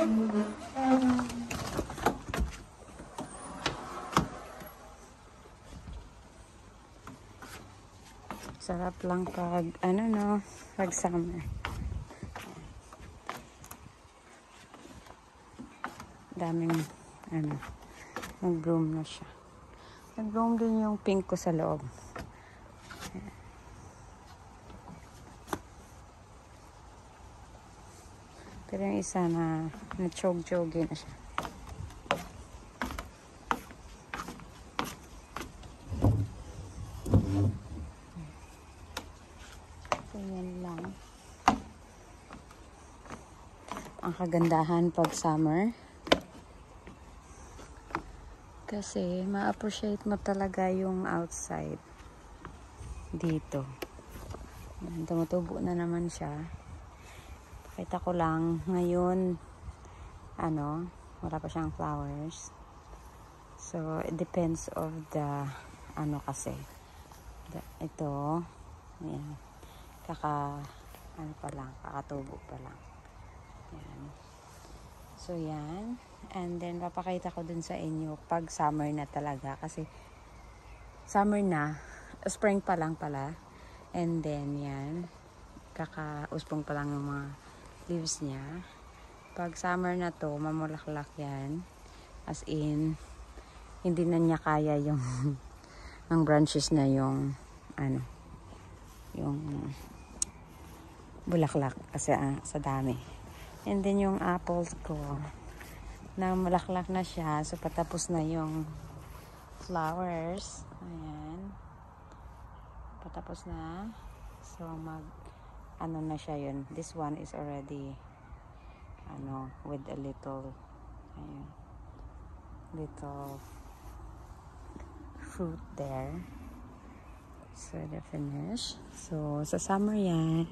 Sarap lang pag, ano no, pag summer. Daming, ano, nag-bloom na siya. Nag-bloom din yung pink ko sa loob. Pero yung isa na-choke-choke na siya. So, yan lang. Ang kagandahan pag summer. Kasi, ma-appreciate mo talaga yung outside. Dito. Tumutubo na naman siya. Pakita ko lang, ngayon, ano, wala pa siyang flowers. So, it depends of the, ano kasi. Ito, ayan, ano pa lang, kakatubo pa lang. Ayan. So, yan. And then, papakita ko dun sa inyo pag summer na talaga. Kasi, summer na, spring pa lang pala. And then, yan, kakauspong pa lang ng mga leaves niya. Pag summer na to, mamulaklak yan. As in, hindi na niya kaya yung ang branches na yung ano, yung bulaklak kasi sa dami. And then yung apples ko, na mulaklak na siya. So, patapos na yung flowers. Ayan. Patapos na. So, ano na siya yun. This one is already, ano, with a little, ayan, little fruit there. So, the finish. So, sa summer yan.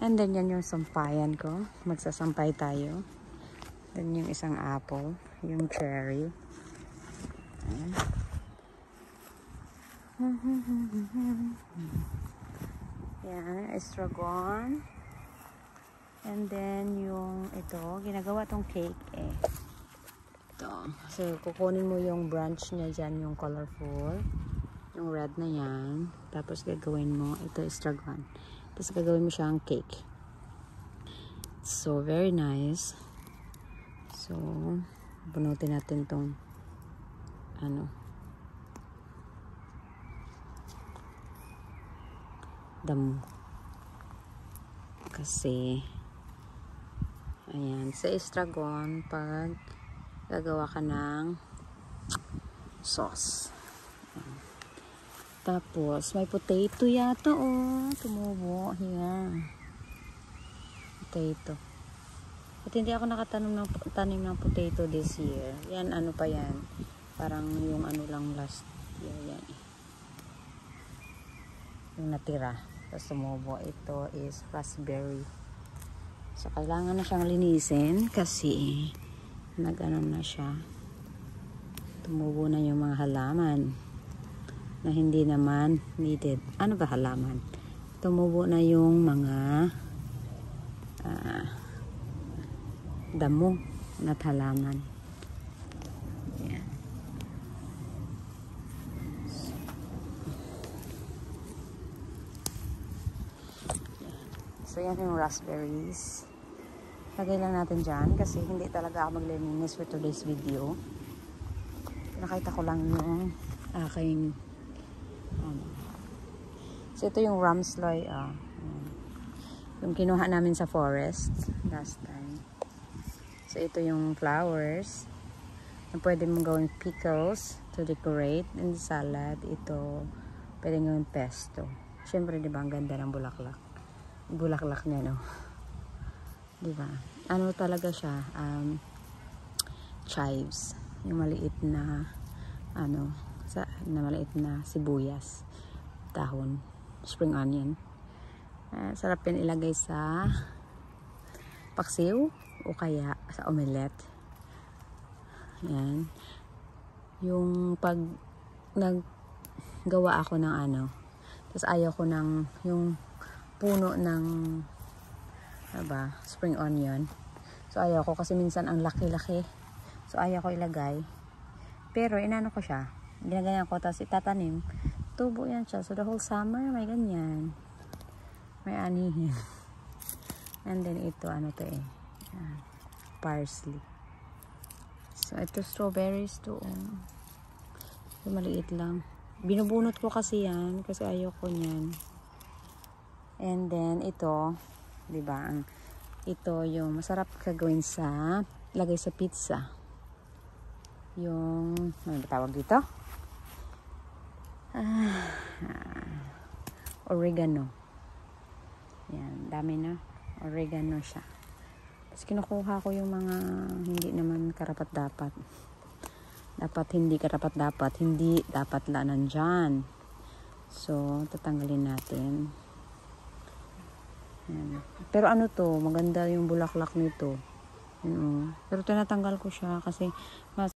And then, yan yung sampayan ko. Magsasampay tayo. Then, yung isang apple. Yung cherry. Ayan. Yan, estragon. And then, yung ito, ginagawa tong cake eh. Ito. So, kukunin mo yung branch niya dyan, yung colorful. Yung red na yan. Tapos, gagawin mo, ito estragon. Tapos, gagawin mo siyang cake. So, very nice. So, bunutin natin tong ano, damo. Kasi, ayan, sa estragon, pag gagawa ka ng sauce. Ayan. Tapos, may potato yata, oh. Tumubo. Here. Potato. At hindi ako tanim ng potato this year. Yan, ano pa yan. Parang yung ano lang last year. Yan. Yung natira. Tapos tumubo. Ito is raspberry. So, kailangan na siyang linisin kasi nag-ano na siya. Tumubo na yung mga halaman na hindi naman needed. Ano ba halaman? Tumubo na yung mga damo na halaman. Yan. So, yan yung raspberries. Lagay lang natin dyan kasi hindi talaga ako maglilinis for today's video. Nakita ko lang yung aking so, ito yung ramsloy. Yung kinuha namin sa forest last time. So, ito yung flowers na pwede mong gawing pickles to decorate and salad. Ito, pwede gawing pesto. Siyempre, di ba, ang ganda ng bulaklak. Bulaklak niya, no? Di ba? Ano talaga siya? Chives. Yung maliit na, ano, na maliit na sibuyas. Dahon. Spring onion. Sarap yan ilagay sa paksiw o kaya sa omelette. Yan. Yung pag naggawa ako ng ano, tapos ayaw ko ng yung puno ng spring onion. So, ayaw ko kasi minsan ang laki-laki. So, ayaw ko ilagay. Pero, inano ko siya. Ginaganyan ko, tapos itatanim. Tubo yan siya. So, the whole summer, may ganyan. May anihin. And then, ito, ano to eh. Parsley. So, ito strawberries to. So, maliit lang. Binubunot ko kasi yan. Kasi ayaw ko niyan. And then, ito. Diba? Ito yung masarap gagawin sa lagay sa pizza. Yung, ano ba tawag dito? Oregano. Yan, dami na. Oregano siya. Tapos kinukuha ko yung mga hindi naman karapat-dapat. Dapat hindi karapat-dapat. Hindi dapat lanan dyan. So, tatanggalin natin. Yan. Pero ano to, maganda yung bulaklak nito. Pero tinatanggal ko siya kasi mas